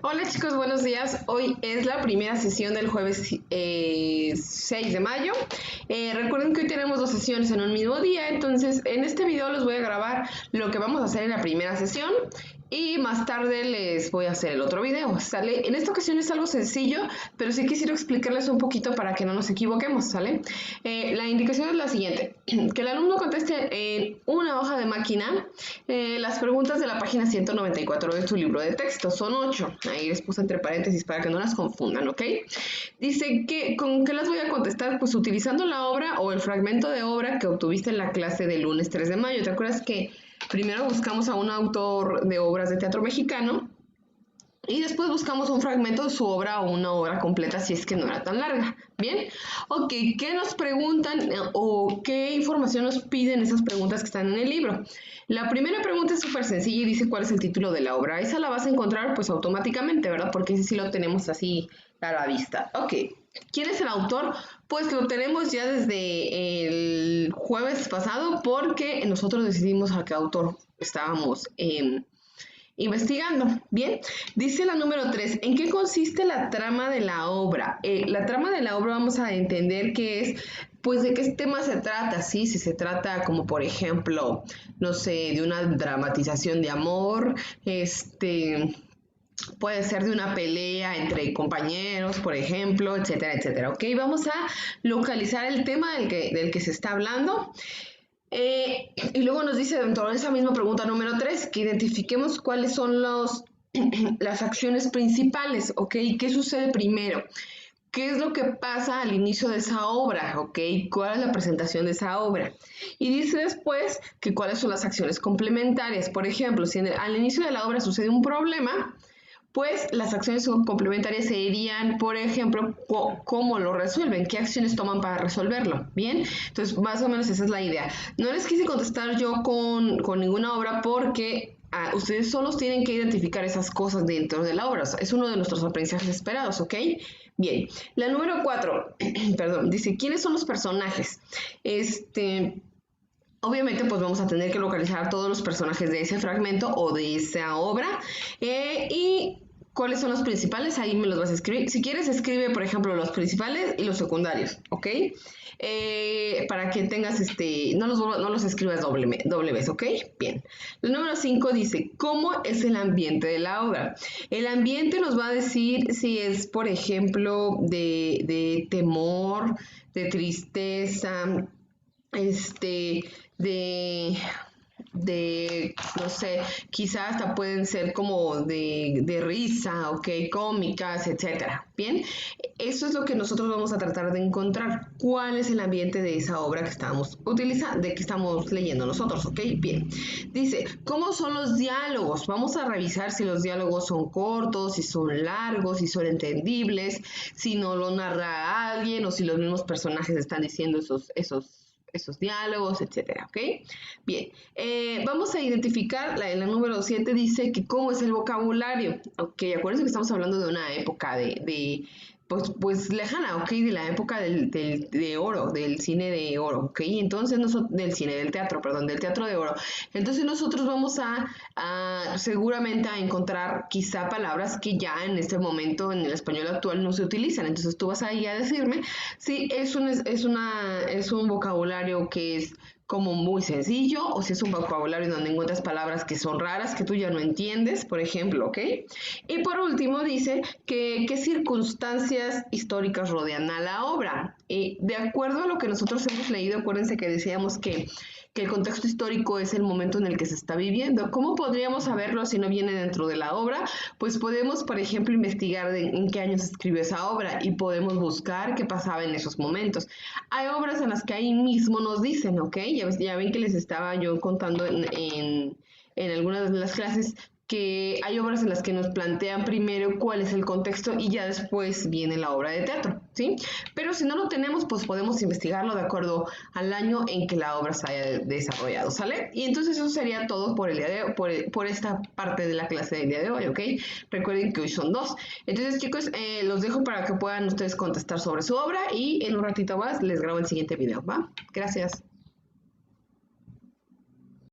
Hola chicos, buenos días. Hoy es la primera sesión del jueves 6 de mayo. Recuerden que hoy tenemos dos sesiones en un mismo día, entonces en este video les voy a grabar lo que vamos a hacer en la primera sesión y más tarde les voy a hacer el otro video, ¿sale? En esta ocasión es algo sencillo, pero sí quisiera explicarles un poquito para que no nos equivoquemos, ¿sale? La indicación es la siguiente, que el alumno conteste en una hoja de máquina las preguntas de la página 194 de su libro de texto. Son 8, ahí les puse entre paréntesis para que no las confundan, ¿ok? Dice que ¿con qué las voy a contestar? Pues utilizando la obra o el fragmento de obra que obtuviste en la clase del lunes 3 de mayo. ¿Te acuerdas que primero buscamos a un autor de obras de teatro mexicano y después buscamos un fragmento de su obra o una obra completa si es que no era tan larga? Bien, ok, ¿qué nos preguntan o qué información nos piden esas preguntas que están en el libro? La primera pregunta es súper sencilla y dice cuál es el título de la obra. Esa la vas a encontrar pues automáticamente, ¿verdad? Porque ese sí lo tenemos así a la vista. Ok, ¿quién es el autor? Pues lo tenemos ya desde el jueves pasado porque nosotros decidimos a qué autor estábamos investigando. Bien, dice la número 3, ¿en qué consiste la trama de la obra? La trama de la obra vamos a entender que es, pues, de qué tema se trata, ¿sí? Si se trata como, por ejemplo, no sé, de una dramatización de amor, puede ser de una pelea entre compañeros, por ejemplo, etcétera, etcétera, ¿ok? Vamos a localizar el tema del que se está hablando. Y luego nos dice dentro de esa misma pregunta número 3 que identifiquemos cuáles son las acciones principales, ¿ok? ¿Qué sucede primero? ¿Qué es lo que pasa al inicio de esa obra? ¿Ok? ¿Cuál es la presentación de esa obra? Y dice después que cuáles son las acciones complementarias. Por ejemplo, si al inicio de la obra sucede un problema, pues las acciones complementarias serían, por ejemplo, cómo lo resuelven, qué acciones toman para resolverlo, ¿bien? Entonces, más o menos esa es la idea. No les quise contestar yo con ninguna obra porque ustedes solos tienen que identificar esas cosas dentro de la obra. O sea, es uno de nuestros aprendizajes esperados, ¿ok? Bien, la número 4, perdón, dice, ¿quiénes son los personajes? Obviamente, pues vamos a tener que localizar a todos los personajes de ese fragmento o de esa obra y cuáles son los principales, ahí me los vas a escribir. Si quieres, escribe, por ejemplo, los principales y los secundarios, ¿ok? Para que tengas, no los escribas doble vez, ¿ok? Bien. El número 5 dice, ¿cómo es el ambiente de la obra? El ambiente nos va a decir si es, por ejemplo, de temor, de tristeza, no sé, quizás hasta pueden ser como de risa, ok, cómicas, etcétera. Bien, eso es lo que nosotros vamos a tratar de encontrar. ¿Cuál es el ambiente de esa obra que estamos utilizando, de que estamos leyendo nosotros, ok? Bien, dice, ¿cómo son los diálogos? Vamos a revisar si los diálogos son cortos, si son largos, si son entendibles, si no lo narra alguien o si los mismos personajes están diciendo esos diálogos, etcétera, ¿ok? Bien, vamos a identificar, la número 7 dice que cómo es el vocabulario, ok, acuérdense que estamos hablando de una época pues lejana, ok, de la época de oro, del cine de oro, ok, entonces del teatro de oro, entonces nosotros vamos seguramente a encontrar quizá palabras que ya en este momento en el español actual no se utilizan, entonces tú vas ahí a decirme si es un vocabulario que es como muy sencillo o si es un vocabulario donde encuentras palabras que son raras, que tú ya no entiendes, por ejemplo, ¿ok? Y por último dice que qué circunstancias históricas rodean a la obra. De acuerdo a lo que nosotros hemos leído, acuérdense que decíamos que el contexto histórico es el momento en el que se está viviendo. ¿Cómo podríamos saberlo si no viene dentro de la obra? Pues podemos, por ejemplo, investigar en qué año se escribió esa obra y podemos buscar qué pasaba en esos momentos. Hay obras en las que ahí mismo nos dicen, ¿ok? Ya ven que les estaba yo contando en algunas de las clases que hay obras en las que nos plantean primero cuál es el contexto y ya después viene la obra de teatro, ¿sí? Pero si no lo tenemos, pues podemos investigarlo de acuerdo al año en que la obra se haya desarrollado, ¿sale? Y entonces eso sería todo por el día de hoy, por esta parte de la clase del día de hoy, ¿ok? Recuerden que hoy son 2. Entonces, chicos, los dejo para que puedan ustedes contestar sobre su obra y en un ratito más les grabo el siguiente video, ¿va? Gracias.